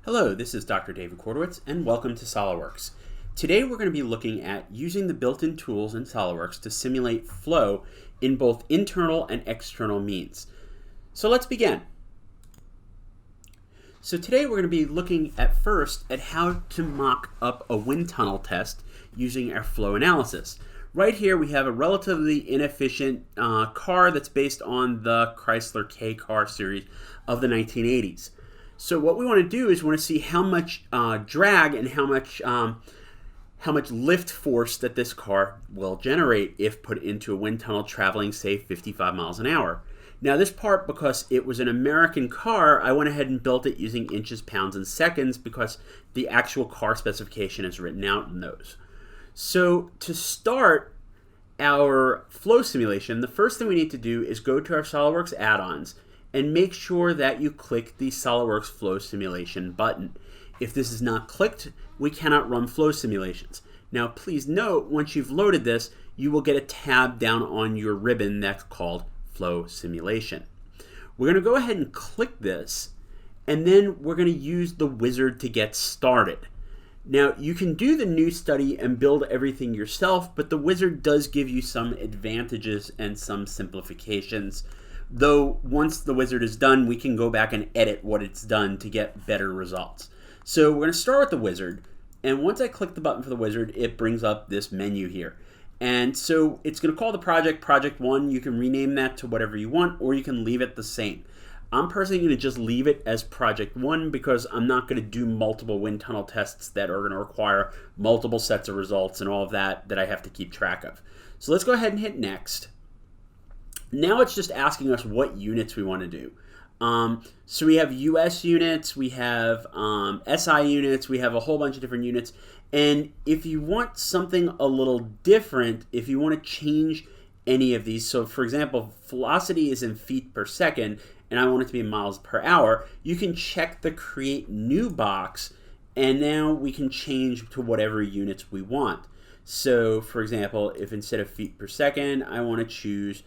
Hello, this is Dr. David Kordowitz, and welcome to Solidworks. Today we're going to be looking at using the built-in tools in Solidworks to simulate flow in both internal and external means. So let's begin. So today we're going to be looking at first at how to mock up a wind tunnel test using our flow analysis. Right here we have a relatively inefficient car that's based on the Chrysler K car series of the 1980s. So what we want to do is we want to see how much drag and how much lift force that this car will generate if put into a wind tunnel traveling, say, 55 miles an hour. Now this part, because it was an American car, I went ahead and built it using inches, pounds, and seconds because the actual car specification is written out in those. So to start our flow simulation, the first thing we need to do is go to our SolidWorks add-ons and make sure that you click the SolidWorks Flow Simulation button. If this is not clicked, we cannot run flow simulations. Now please note, once you've loaded this, you will get a tab down on your ribbon that's called Flow Simulation. We're going to go ahead and click this, and then we're going to use the wizard to get started. Now you can do the new study and build everything yourself, but the wizard does give you some advantages and some simplifications. Though once the wizard is done, we can go back and edit what it's done to get better results. So we're going to start with the wizard, and once I click the button for the wizard, it brings up this menu here. And so it's going to call the project Project 1. You can rename that to whatever you want, or you can leave it the same. I'm personally going to just leave it as Project 1 because I'm not going to do multiple wind tunnel tests that are going to require multiple sets of results and all of that I have to keep track of. So let's go ahead and hit Next. Now it's just asking us what units we want to do. So we have US units, we have SI units, we have a whole bunch of different units. And if you want something a little different, if you want to change any of these, so for example, velocity is in feet per second, and I want it to be in miles per hour, you can check the Create New box, and now we can change to whatever units we want. So for example, if instead of feet per second, I want to choose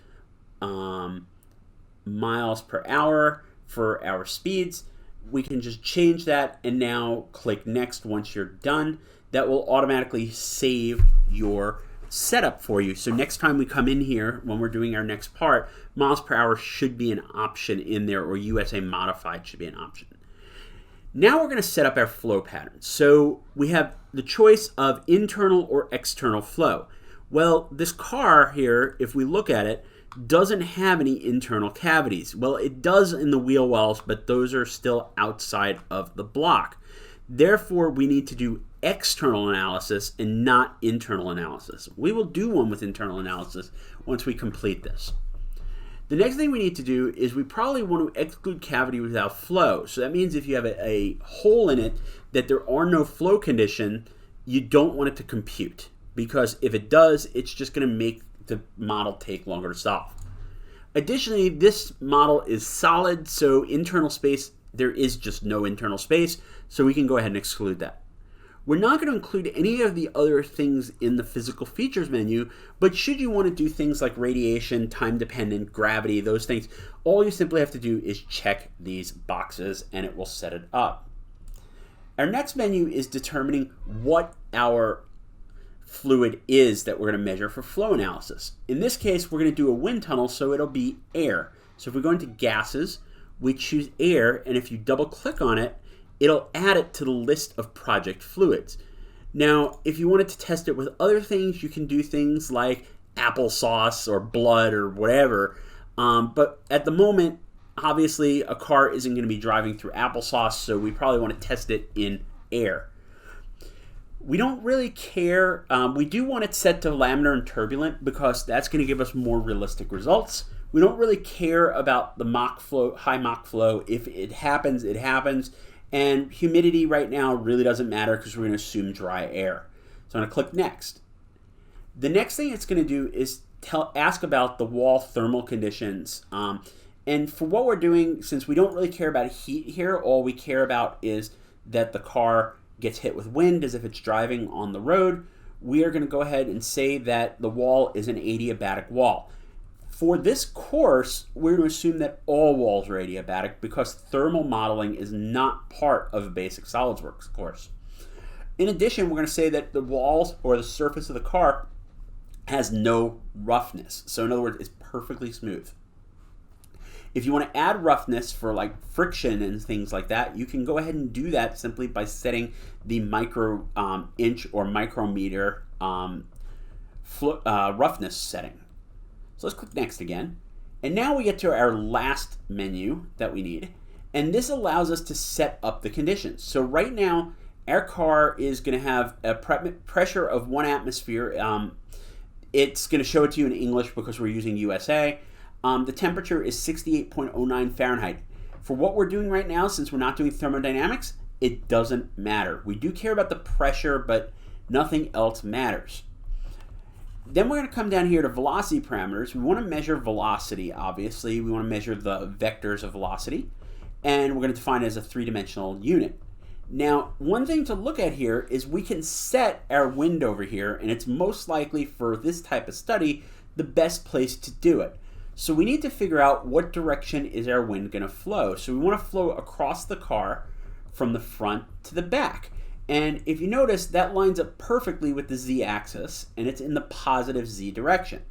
miles per hour for our speeds, we can just change that and now click Next once you're done. That will automatically save your setup for you. So next time we come in here, when we're doing our next part, miles per hour should be an option in there, or USA modified should be an option. Now we're going to set up our flow patterns. So we have the choice of internal or external flow. Well, this car here, if we look at it, doesn't have any internal cavities. Well, it does in the wheel wells, but those are still outside of the block. Therefore, we need to do external analysis and not internal analysis. We will do one with internal analysis once we complete this. The next thing we need to do is we probably want to exclude cavity without flow. So that means if you have a hole in it that there are no flow condition, you don't want it to compute, because if it does, it's just going to make the model take longer to solve. Additionally, this model is solid, so internal space, there is just no internal space, so we can go ahead and exclude that. We're not going to include any of the other things in the physical features menu, but should you want to do things like radiation, time dependent, gravity, those things, all you simply have to do is check these boxes and it will set it up. Our next menu is determining what our fluid is that we're going to measure for flow analysis. In this case, we're going to do a wind tunnel, so it'll be air. So if we go into gases, we choose air, and if you double click on it, it'll add it to the list of project fluids. Now, if you wanted to test it with other things, you can do things like applesauce or blood or whatever. But at the moment, obviously, a car isn't going to be driving through applesauce, so we probably want to test it in air. We don't really care. We do want it set to laminar and turbulent because that's going to give us more realistic results. We don't really care about the Mach flow, high Mach flow. If it happens, it happens. And humidity right now really doesn't matter because we're going to assume dry air. So I'm going to click Next. The next thing it's going to do is ask about the wall thermal conditions. And for what we're doing, since we don't really care about heat here, all we care about is that the car gets hit with wind as if it's driving on the road. We are going to go ahead and say that the wall is an adiabatic wall. For this course, we're going to assume that all walls are adiabatic because thermal modeling is not part of a basic SolidWorks course. In addition, we're going to say that the walls or the surface of the car has no roughness. So in other words, it's perfectly smooth. If you want to add roughness for like friction and things like that, you can go ahead and do that simply by setting the micro inch or micrometer roughness setting. So let's click next again. And now we get to our last menu that we need. And this allows us to set up the conditions. So right now, our car is going to have a pressure of 1 atmosphere. It's going to show it to you in English because we're using USA. The temperature is 68.09 Fahrenheit. For what we're doing right now, since we're not doing thermodynamics, it doesn't matter. We do care about the pressure, but nothing else matters. Then we're going to come down here to velocity parameters. We want to measure velocity, obviously. We want to measure the vectors of velocity. And we're going to define it as a 3-dimensional unit. Now, one thing to look at here is we can set our wind over here, and it's most likely for this type of study, the best place to do it. So we need to figure out what direction is our wind going to flow. So we want to flow across the car from the front to the back. And if you notice, that lines up perfectly with the z-axis, and it's in the positive z direction.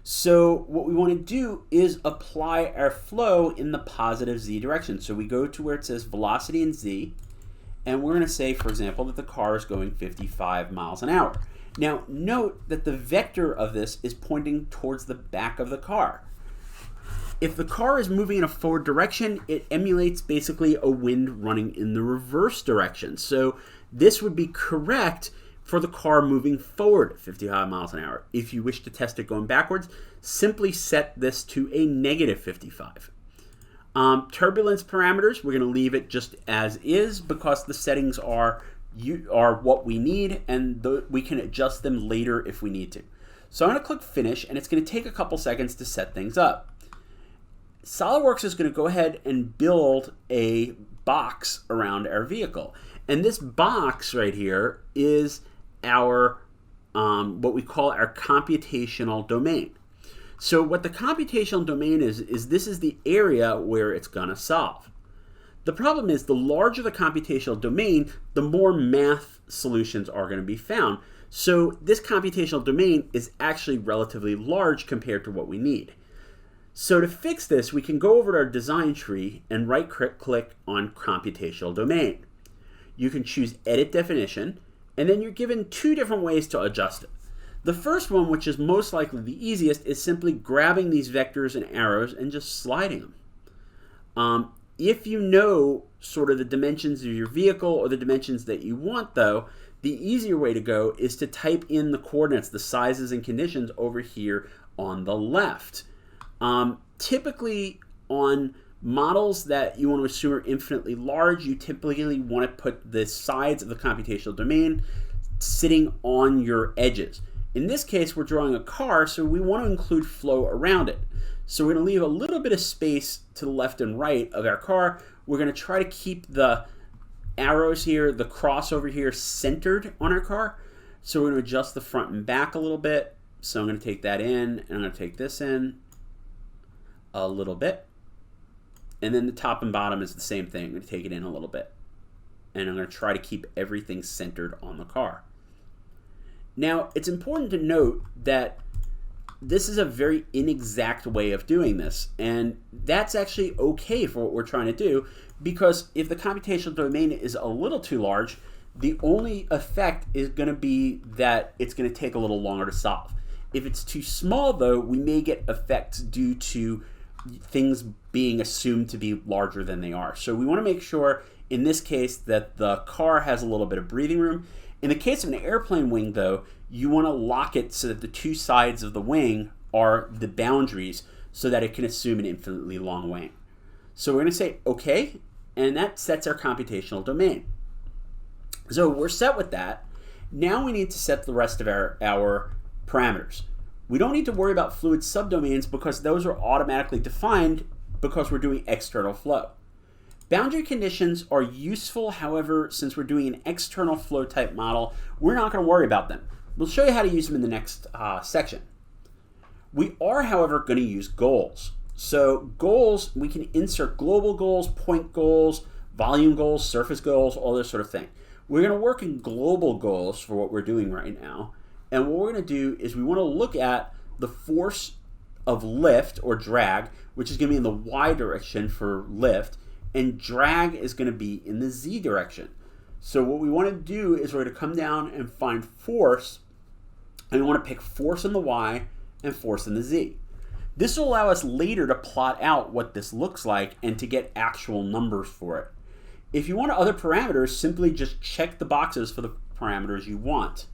So what we want to do is apply our flow in the positive z direction. So we go to where it says velocity in z, and we're going to say, for example, that the car is going 55 miles an hour. Now, note that the vector of this is pointing towards the back of the car. If the car is moving in a forward direction, it emulates basically a wind running in the reverse direction. So this would be correct for the car moving forward at 55 miles an hour. If you wish to test it going backwards, simply set this to a negative 55. Turbulence parameters, we're going to leave it just as is because the settings are what we need, and we can adjust them later if we need to. So I'm going to click finish, and it's going to take a couple seconds to set things up. SolidWorks is going to go ahead and build a box around our vehicle. And this box right here is our what we call our computational domain. So what the computational domain is this is the area where it's going to solve. The problem is the larger the computational domain, the more math solutions are going to be found. So this computational domain is actually relatively large compared to what we need. So to fix this, we can go over to our design tree and right-click on computational domain. You can choose edit definition, and then you're given 2 different ways to adjust it. The first one, which is most likely the easiest, is simply grabbing these vectors and arrows and just sliding them. If you know sort of the dimensions of your vehicle or the dimensions that you want, though, the easier way to go is to type in the coordinates, the sizes and conditions over here on the left. Typically on models that you want to assume are infinitely large, you typically want to put the sides of the computational domain sitting on your edges. In this case, we're drawing a car, so we want to include flow around it. So we're going to leave a little bit of space to the left and right of our car. We're going to try to keep the arrows here, the cross over here, centered on our car. So we're going to adjust the front and back a little bit. So I'm going to take that in, and I'm going to take this in a little bit. And then the top and bottom is the same thing. I'm going to take it in a little bit. And I'm going to try to keep everything centered on the car. Now, it's important to note that this is a very inexact way of doing this. And that's actually okay for what we're trying to do, because if the computational domain is a little too large, the only effect is going to be that it's going to take a little longer to solve. If it's too small, though, we may get effects due to things being assumed to be larger than they are. So we want to make sure, in this case, that the car has a little bit of breathing room. In the case of an airplane wing, though, you want to lock it so that the 2 sides of the wing are the boundaries so that it can assume an infinitely long wing. So we're going to say OK, and that sets our computational domain. So we're set with that. Now we need to set the rest of our parameters. We don't need to worry about fluid subdomains because those are automatically defined because we're doing external flow. Boundary conditions are useful, however, since we're doing an external flow type model, we're not going to worry about them. We'll show you how to use them in the next section. We are, however, going to use goals. So goals, we can insert global goals, point goals, volume goals, surface goals, all this sort of thing. We're going to work in global goals for what we're doing right now. And what we're going to do is we want to look at the force of lift or drag, which is going to be in the Y direction for lift, and drag is going to be in the Z direction. So what we want to do is we're going to come down and find force, and we want to pick force in the Y and force in the Z. This will allow us later to plot out what this looks like and to get actual numbers for it. If you want other parameters, simply just check the boxes for the parameters you want.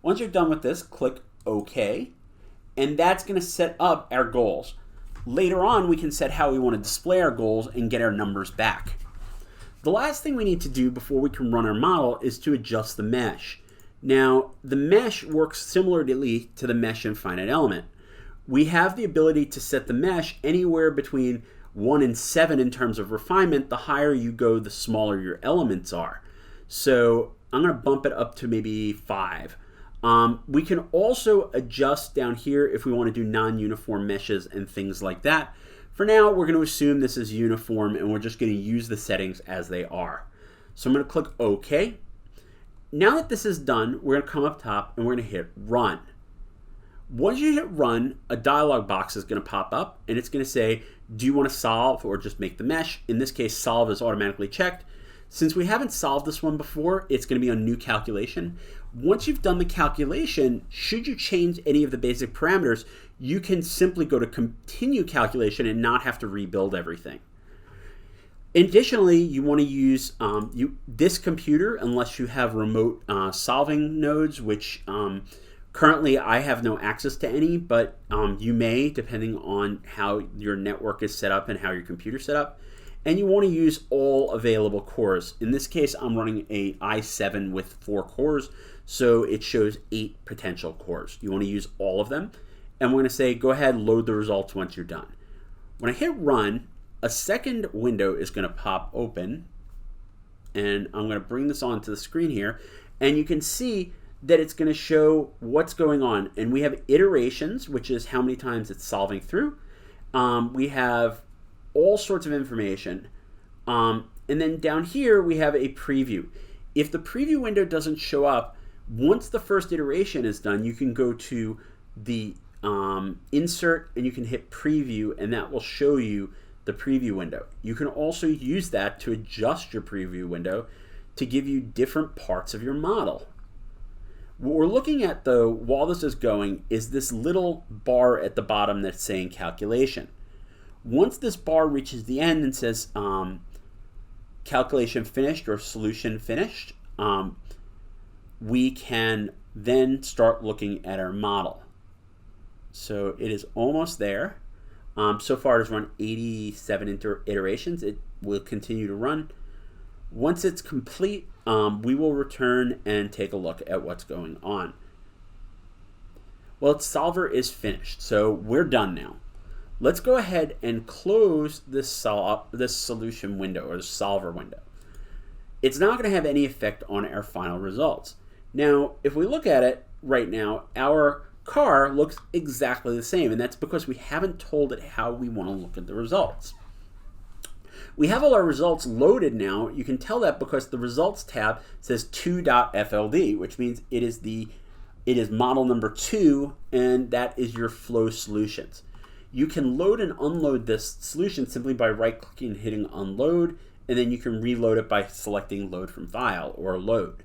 Once you're done with this, click OK, and that's going to set up our goals. Later on, we can set how we want to display our goals and get our numbers back. The last thing we need to do before we can run our model is to adjust the mesh. Now, the mesh works similarly to the mesh in finite element. We have the ability to set the mesh anywhere between 1 and 7 in terms of refinement. The higher you go, the smaller your elements are. So I'm going to bump it up to maybe 5. We can also adjust down here if we want to do non-uniform meshes and things like that. For now, we're going to assume this is uniform and we're just going to use the settings as they are. So I'm going to click OK. Now that this is done, we're going to come up top and we're going to hit Run. Once you hit Run, a dialog box is going to pop up and it's going to say, do you want to solve or just make the mesh? In this case, solve is automatically checked. Since we haven't solved this one before, it's going to be on new calculation. Once you've done the calculation, should you change any of the basic parameters, you can simply go to continue calculation and not have to rebuild everything. Additionally, you want to use this computer unless you have remote solving nodes, which currently I have no access to any, but you may, depending on how your network is set up and how your computer is set up. And you want to use all available cores. In this case, I'm running a i7 with 4 cores, so it shows 8 potential cores. You want to use all of them. And we're going to say, go ahead, load the results once you're done. When I hit Run, a second window is going to pop open. And I'm going to bring this onto the screen here. And you can see that it's going to show what's going on. And we have iterations, which is how many times it's solving through. We have all sorts of information. And then down here, we have a preview. If the preview window doesn't show up, once the first iteration is done, you can go to the insert and you can hit preview, and that will show you the preview window. You can also use that to adjust your preview window to give you different parts of your model. What we're looking at, though, while this is going, is this little bar at the bottom that's saying calculation. Once this bar reaches the end and says calculation finished or solution finished, we can then start looking at our model. So it is almost there. So far it has run 87 iterations. It will continue to run. Once it's complete, we will return and take a look at what's going on. Well, its solver is finished, so we're done now. Let's go ahead and close this solution window or the solver window. It's not going to have any effect on our final results. Now, if we look at it right now, our car looks exactly the same, and that's because we haven't told it how we want to look at the results. We have all our results loaded now. You can tell that because the results tab says 2.fld, which means it is model number 2, and that is your flow solutions. You can load and unload this solution simply by right-clicking and hitting unload, and then you can reload it by selecting load from file or load.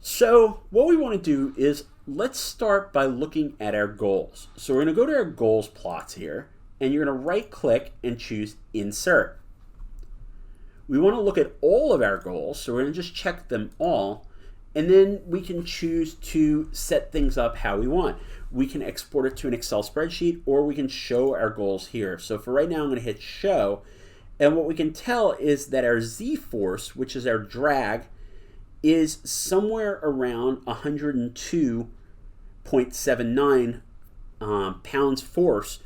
So what we want to do is let's start by looking at our goals. So we're going to go to our goals plots here, and you're going to right-click and choose insert. We want to look at all of our goals, so we're going to just check them all, and then we can choose to set things up how we want. We can export it to an Excel spreadsheet, or we can show our goals here. So for right now, I'm going to hit show, and what we can tell is that our Z-force, which is our drag, is somewhere around 102.79 pounds force,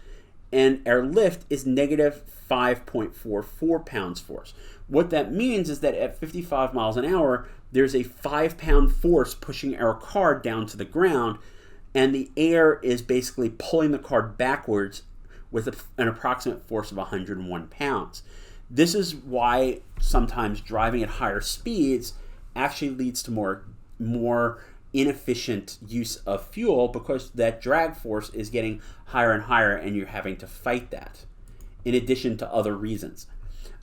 and our lift is negative 5.44 pounds force. What that means is that at 55 miles an hour, there's a 5-pound force pushing our car down to the ground, and the air is basically pulling the car backwards with an approximate force of 101 pounds. This is why sometimes driving at higher speeds actually leads to more inefficient use of fuel, because that drag force is getting higher and higher and you're having to fight that, in addition to other reasons.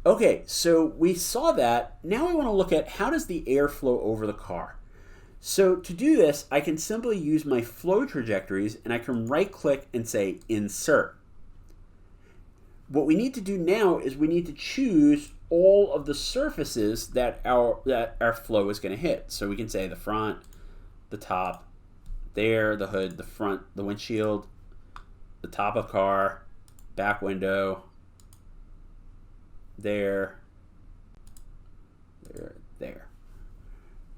Okay, so we saw that. Now we want to look at how does the air flow over the car. So to do this, I can simply use my flow trajectories, and I can right click and say insert. What we need to do now is we need to choose all of the surfaces that our flow is going to hit. So we can say the front, the top, there, the hood, the front, the windshield, the top of the car, back window, there.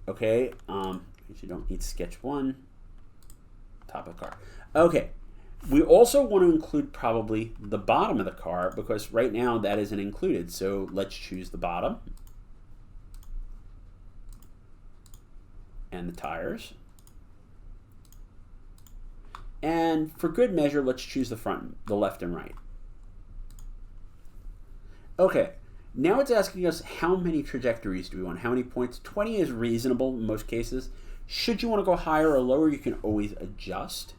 Okay, you don't need sketch 1, top of the car. Okay, we also want to include probably the bottom of the car, because right now that isn't included. So let's choose the bottom and the tires. And for good measure, let's choose the front, the left and right. Okay, now it's asking us how many trajectories do we want, how many points. 20 is reasonable in most cases. Should you want to go higher or lower, you can always adjust.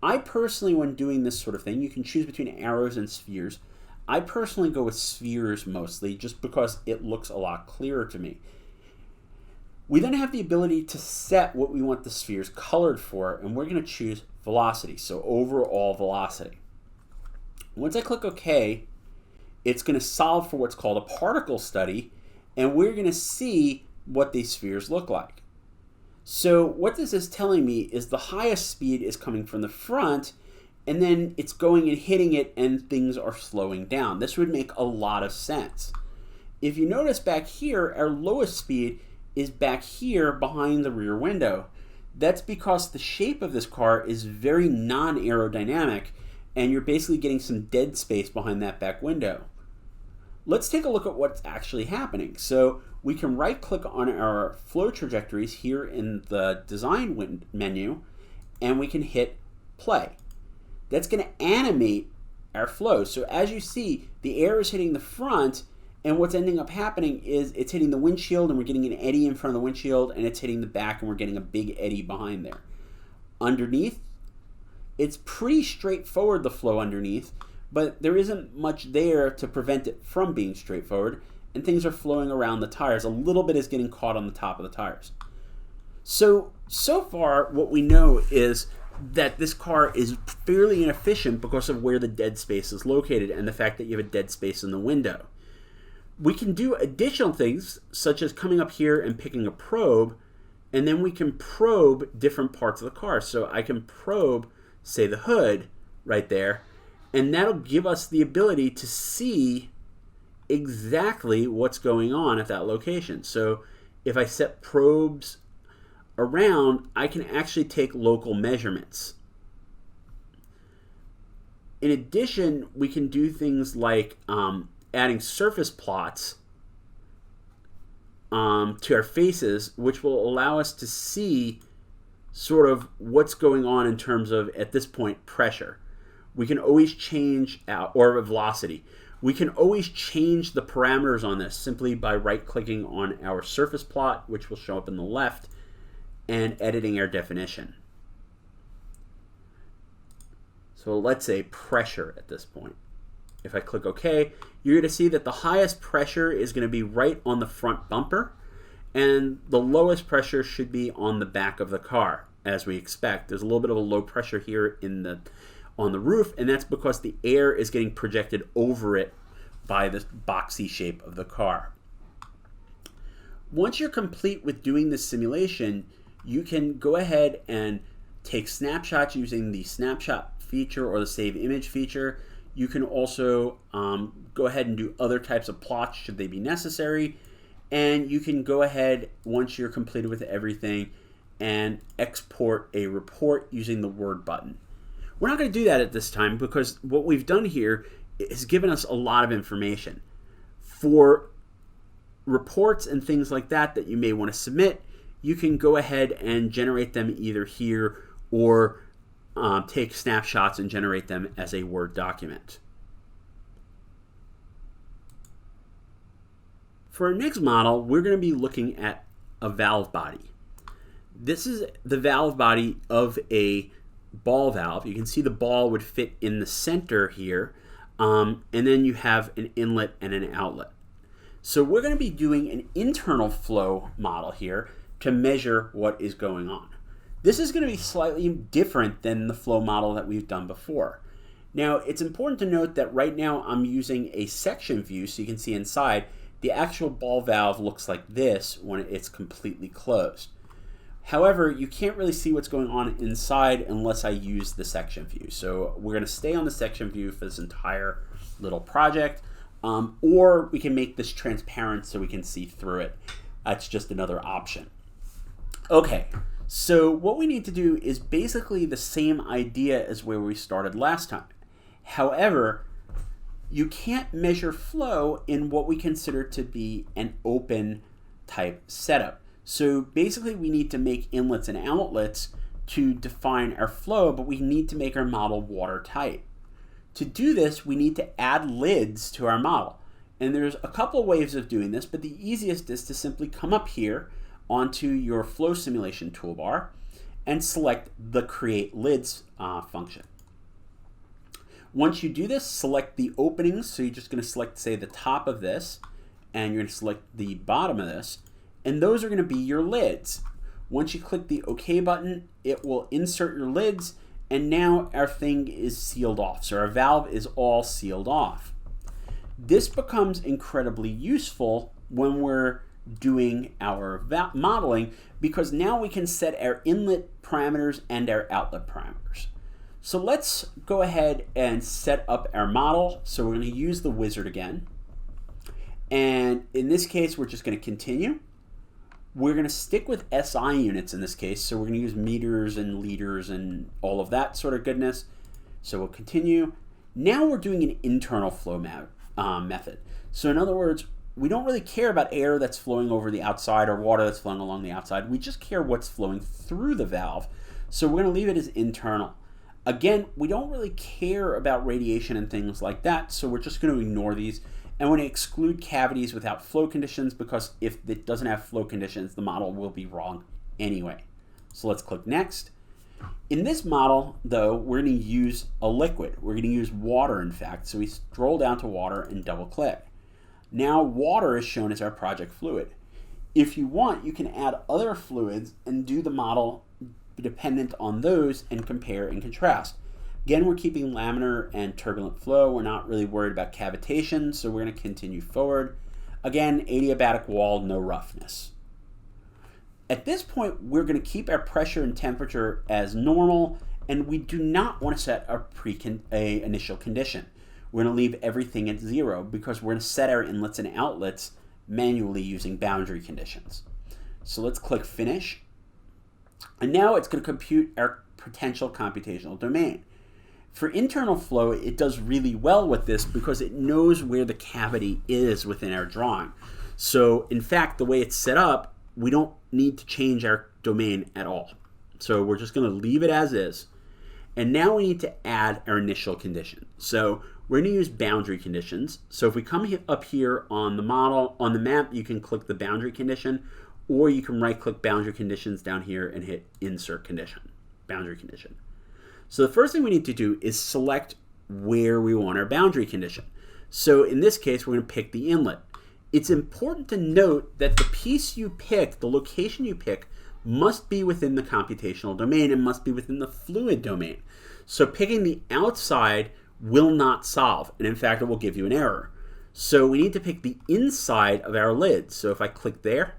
I personally, when doing this sort of thing, you can choose between arrows and spheres. I personally go with spheres mostly, just because it looks a lot clearer to me. We then have the ability to set what we want the spheres colored for, and we're going to choose velocity, so overall velocity. Once I click OK, it's going to solve for what's called a particle study, and we're going to see what these spheres look like. So what this is telling me is the highest speed is coming from the front, and then it's going and hitting it, and things are slowing down. This would make a lot of sense. If you notice back here, our lowest speed is back here behind the rear window. That's because the shape of this car is very non-aerodynamic, and you're basically getting some dead space behind that back window. Let's take a look at what's actually happening. So we can right click on our flow trajectories here in the design menu, and we can hit play. That's going to animate our flow. So as you see, the air is hitting the front, and what's ending up happening is it's hitting the windshield, and we're getting an eddy in front of the windshield, and it's hitting the back, and we're getting a big eddy behind there. Underneath, it's pretty straightforward, the flow underneath, but there isn't much there to prevent it from being straightforward, and things are flowing around the tires. A little bit is getting caught on the top of the tires. So far, what we know is that this car is fairly inefficient because of where the dead space is located and the fact that you have a dead space in the window. We can do additional things, such as coming up here and picking a probe, and then we can probe different parts of the car. So I can probe, say, the hood right there, and that'll give us the ability to see exactly what's going on at that location. So if I set probes around, I can actually take local measurements. In addition, we can do things like adding surface plots to our faces, which will allow us to see sort of what's going on in terms of, at this point, pressure. We can always change or velocity. We can always change the parameters on this simply by right-clicking on our surface plot, which will show up in the left, and editing our definition. So let's say pressure at this point. If I click OK, you're going to see that the highest pressure is going to be right on the front bumper, and the lowest pressure should be on the back of the car, as we expect. There's a little bit of a low pressure here on the roof, and that's because the air is getting projected over it by the boxy shape of the car. Once you're complete with doing this simulation, you can go ahead and take snapshots using the snapshot feature or the save image feature. You can also go ahead and do other types of plots should they be necessary, and you can go ahead, once you're completed with everything, and export a report using the Word button. We're not going to do that at this time because what we've done here is given us a lot of information. For reports and things like that that you may want to submit, you can go ahead and generate them either here or take snapshots and generate them as a Word document. For our next model, we're going to be looking at a valve body. This is the valve body of a ball valve. You can see the ball would fit in the center here, and then you have an inlet and an outlet. So we're going to be doing an internal flow model here to measure what is going on. This is going to be slightly different than the flow model that we've done before. Now, it's important to note that right now I'm using a section view so you can see inside. The actual ball valve looks like this when it's completely closed. However, you can't really see what's going on inside unless I use the section view. So we're going to stay on the section view for this entire little project, or we can make this transparent so we can see through it. That's just another option. Okay, so what we need to do is basically the same idea as where we started last time. However, you can't measure flow in what we consider to be an open type setup. So basically we need to make inlets and outlets to define our flow, but we need to make our model watertight. To do this, we need to add lids to our model. And there's a couple ways of doing this, but the easiest is to simply come up here onto your flow simulation toolbar and select the Create Lids function. Once you do this, select the openings. So you're just going to select, say, the top of this, and you're going to select the bottom of this, and those are going to be your lids. Once you click the OK button, it will insert your lids, and now our thing is sealed off. So our valve is all sealed off. This becomes incredibly useful when we're doing our modeling, because now we can set our inlet parameters and our outlet parameters. So let's go ahead and set up our model. So we're going to use the wizard again. And in this case, we're just going to continue. We're going to stick with SI units in this case. So we're going to use meters and liters and all of that sort of goodness. So we'll continue. Now we're doing an internal flow method. So in other words, we don't really care about air that's flowing over the outside or water that's flowing along the outside. We just care what's flowing through the valve. So we're going to leave it as internal. Again, we don't really care about radiation and things like that, so we're just going to ignore these. And we're going to exclude cavities without flow conditions, because if it doesn't have flow conditions, the model will be wrong anyway. So let's click Next. In this model, though, we're going to use a liquid. We're going to use water, in fact. So we scroll down to water and double click. Now water is shown as our project fluid. If you want, you can add other fluids and do the model dependent on those and compare and contrast. Again, we're keeping laminar and turbulent flow. We're not really worried about cavitation, so we're going to continue forward. Again, adiabatic wall, no roughness. At this point, we're going to keep our pressure and temperature as normal, and we do not want to set our initial condition. We're going to leave everything at 0 because we're going to set our inlets and outlets manually using boundary conditions. So let's click Finish. And now it's going to compute our potential computational domain. For internal flow, it does really well with this because it knows where the cavity is within our drawing. So in fact, the way it's set up, we don't need to change our domain at all. So we're just going to leave it as is. And now we need to add our initial condition. So we're going to use boundary conditions. So if we come up here on the model, on the map, you can click the boundary condition, or you can right-click boundary conditions down here and hit Insert Condition, boundary condition. So the first thing we need to do is select where we want our boundary condition. So in this case, we're going to pick the inlet. It's important to note that the piece you pick, the location you pick, must be within the computational domain and must be within the fluid domain. So picking the outside will not solve, and in fact, it will give you an error. So we need to pick the inside of our lid. So if I click there,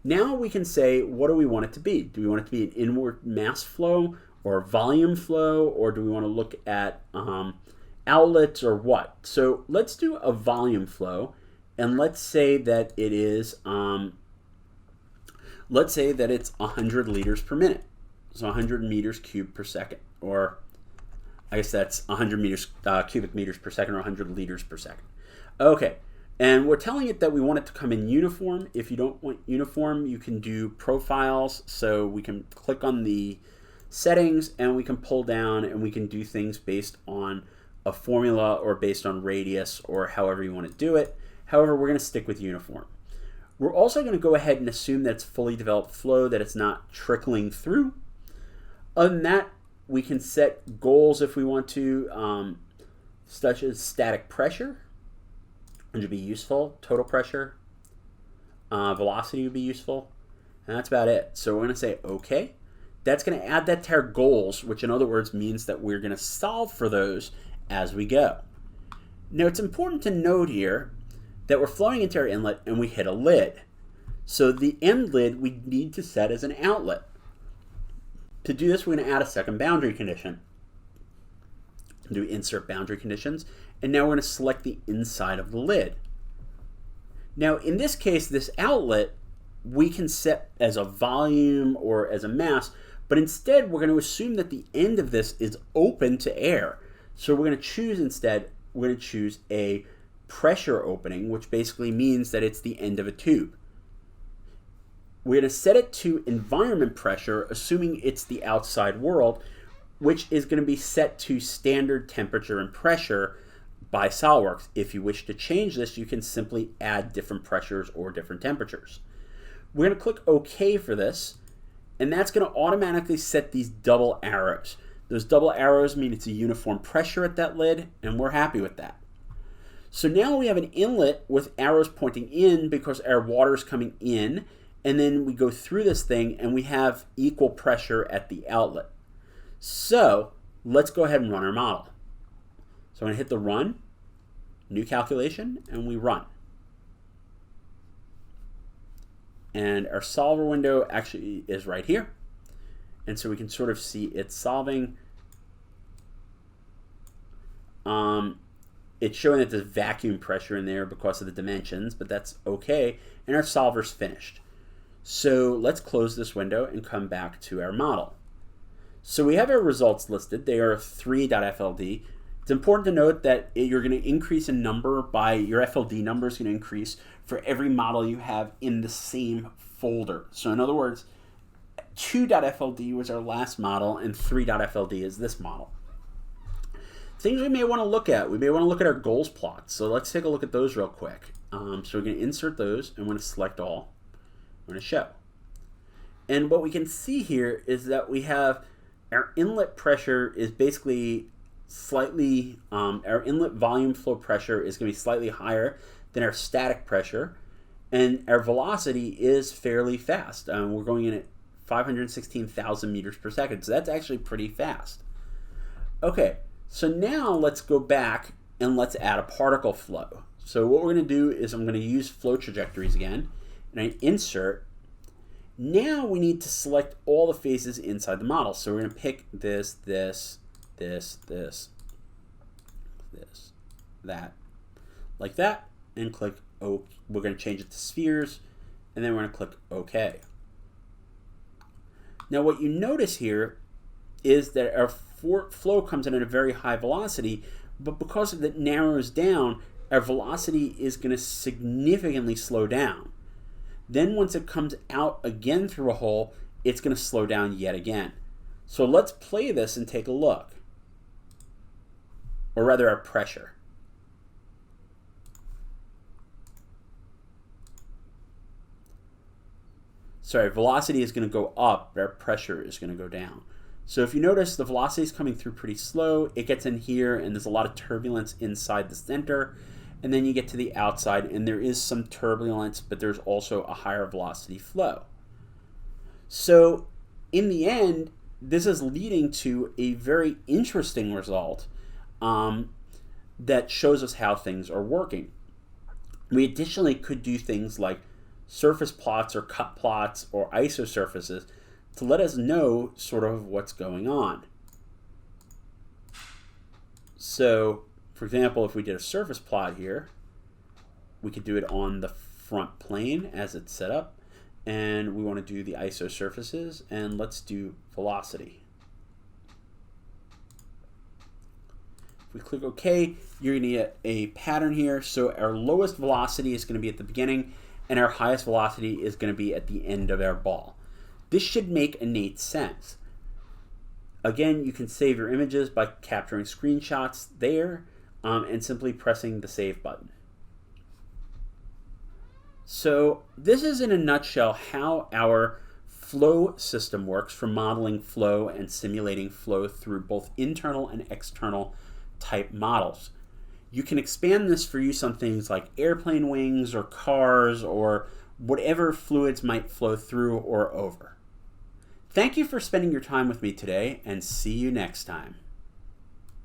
now we can say, what do we want it to be? Do we want it to be an inward mass flow or volume flow, or do we want to look at outlets or what? So let's do a volume flow, and let's say that it is, let's say that it's 100 liters per minute. So 100 meters cubed per second, or I guess that's 100 meters, cubic meters per second, or 100 liters per second. Okay. And we're telling it that we want it to come in uniform. If you don't want uniform, you can do profiles. So we can click on the settings, and we can pull down and we can do things based on a formula or based on radius or however you want to do it. However, we're going to stick with uniform. We're also going to go ahead and assume that it's fully developed flow, that it's not trickling through. Other than that, we can set goals if we want to, such as static pressure, which would be useful, total pressure, velocity would be useful, and that's about it. So we're going to say OK. That's going to add that to our goals, which in other words means that we're going to solve for those as we go. Now it's important to note here that we're flowing into our inlet and we hit a lid. So the end lid we need to set as an outlet. To do this, we're going to add a second boundary condition. Do insert boundary conditions, and now we're going to select the inside of the lid. Now in this case, this outlet we can set as a volume or as a mass, but instead we're going to assume that the end of this is open to air. So we're going to choose instead, we're going to choose a pressure opening, which basically means that it's the end of a tube. We're going to set it to environment pressure, assuming it's the outside world, which is going to be set to standard temperature and pressure by Solidworks. If you wish to change this, you can simply add different pressures or different temperatures. We're going to click OK for this, and that's going to automatically set these double arrows. Those double arrows mean it's a uniform pressure at that lid, and we're happy with that. So now we have an inlet with arrows pointing in because our water is coming in, and then we go through this thing and we have equal pressure at the outlet. So let's go ahead and run our model. So I'm going to hit the run, new calculation, and we run. And our solver window actually is right here. And so we can sort of see it solving. It's showing that there's vacuum pressure in there because of the dimensions, but that's okay. And our solver's finished. So let's close this window and come back to our model. So we have our results listed. They are 3.FLD. It's important to note that you're going to increase in number by your FLD number is going to increase for every model you have in the same folder. So in other words, 2.FLD was our last model and 3.FLD is this model. Things we may want to look at. We may want to look at our goals plots. So let's take a look at those real quick. So we're going to insert those and we're going to select all. We're going to show. And what we can see here is that we have our inlet pressure is basically slightly, our inlet volume flow pressure is going to be slightly higher than our static pressure. And our velocity is fairly fast. We're going in at 516,000 meters per second. So that's actually pretty fast. Okay, so now let's go back and let's add a particle flow. So what we're going to do is I'm going to use flow trajectories again. And I insert. Now we need to select all the faces inside the model. So we're going to pick this, this, this, this, this, that, like that, and click OK. We're going to change it to spheres, and then we're going to click OK. Now what you notice here is that our flow comes in at a very high velocity, but because it narrows down, our velocity is going to significantly slow down. Then once it comes out again through a hole, it's going to slow down yet again. So let's play this and take a look. Or rather our pressure. Sorry, velocity is going to go up, but our pressure is going to go down. So if you notice, the velocity is coming through pretty slow. It gets in here, and there's a lot of turbulence inside the center. And then you get to the outside, and there is some turbulence, but there's also a higher velocity flow. So in the end, this is leading to a very interesting result that shows us how things are working. We additionally could do things like surface plots or cut plots or isosurfaces to let us know sort of what's going on. So, for example, if we did a surface plot here, we could do it on the front plane as it's set up, and we want to do the isosurfaces, and let's do velocity. If we click OK, you're going to get a pattern here. So our lowest velocity is going to be at the beginning, and our highest velocity is going to be at the end of our ball. This should make innate sense. Again, you can save your images by capturing screenshots there and simply pressing the save button. So this is in a nutshell how our flow system works for modeling flow and simulating flow through both internal and external type models. You can expand this for use on things like airplane wings or cars or whatever fluids might flow through or over. Thank you for spending your time with me today, and see you next time.